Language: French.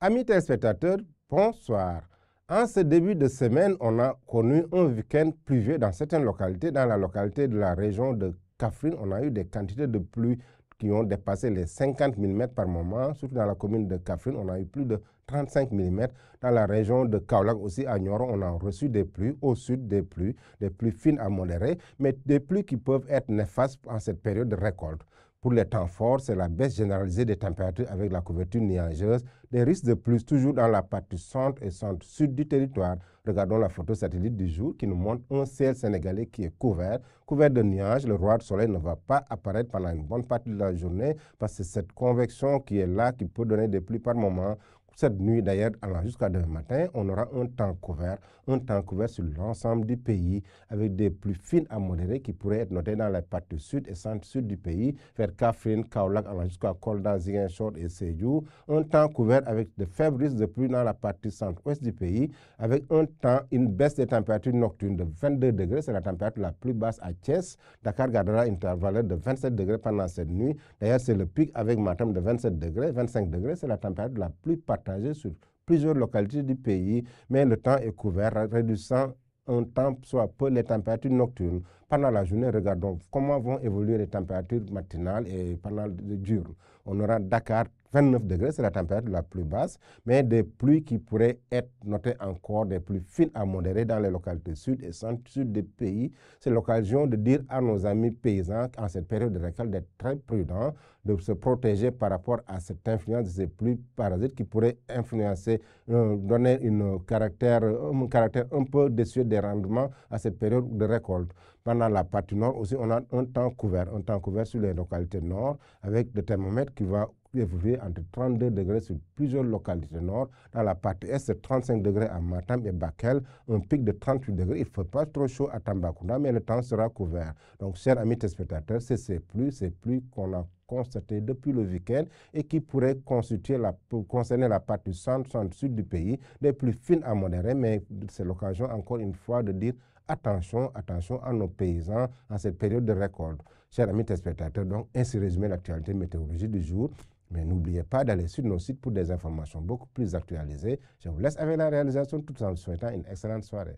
Amis téléspectateurs, bonsoir. En ce début de semaine, on a connu un week-end pluvieux dans certaines localités. Dans la localité de la région de Kaffrine, on a eu des quantités de pluie qui ont dépassé les 50 mm par moment. Surtout dans la commune de Kaffrine, on a eu plus de 35 mm. Dans la région de Kaolack aussi, à Nioro, on a reçu des pluies. Au sud, des pluies fines à modérées, mais des pluies qui peuvent être néfastes en cette période de récolte. Pour les temps forts, c'est la baisse généralisée des températures avec la couverture nuageuse, des risques de pluie toujours dans la partie centre et centre-sud du territoire. Regardons la photo satellite du jour qui nous montre un ciel sénégalais qui est couvert de nuages. Le roi du soleil ne va pas apparaître pendant une bonne partie de la journée parce que c'est cette convection qui est là qui peut donner des pluies par moment. Cette nuit d'ailleurs, allant jusqu'à demain matin, on aura un temps couvert sur l'ensemble du pays avec des pluies fines à modérées qui pourraient être notées dans la partie sud et centre-sud du pays, vers Kaffrine, Kaolack, allant jusqu'à Kolda, Ziguinchor et Sédhiou. Un temps couvert avec de faibles risques de pluie dans la partie centre-ouest du pays, avec une baisse des températures nocturnes de 22 degrés, c'est la température la plus basse à Thiès. Dakar gardera une valeur de 27 degrés pendant cette nuit. D'ailleurs, c'est le pic avec Matam de 27 degrés. 25 degrés, c'est la température la plus partagée sur plusieurs localités du pays, mais le temps est couvert, réduisant un temps soit peu les températures nocturnes. Pendant la journée, regardons comment vont évoluer les températures matinales et pendant le diurne. On aura Dakar 29 degrés, c'est la température la plus basse, mais des pluies qui pourraient être notées encore, des pluies fines à modérées dans les localités sud et centre-sud du pays. C'est l'occasion de dire à nos amis paysans en cette période de récolte d'être très prudents, de se protéger par rapport à cette influence de ces pluies parasites qui pourraient influencer, donner un caractère un peu déçu des rendements à cette période de récolte. Pendant la partie nord aussi, on a un temps couvert sur les localités nord avec des thermomètres qui va évoluer entre 32 degrés sur plusieurs localités nord. Dans la partie est, c'est 35 degrés à Matam et Bakel, un pic de 38 degrés. Il ne fait pas trop chaud à Tambacounda, mais le temps sera couvert. Donc, chers amis téléspectateurs, c'est ces pluies qu'on a constatées depuis le week-end et qui pourraient concerner la partie centre-sud du pays, des pluies fines à modérées, mais c'est l'occasion encore une fois de dire attention à nos paysans en cette période de récolte. Chers amis téléspectateurs, donc ainsi résumé l'actualité météorologique du jour. Mais n'oubliez pas d'aller sur nos sites pour des informations beaucoup plus actualisées. Je vous laisse avec la réalisation tout en vous souhaitant une excellente soirée.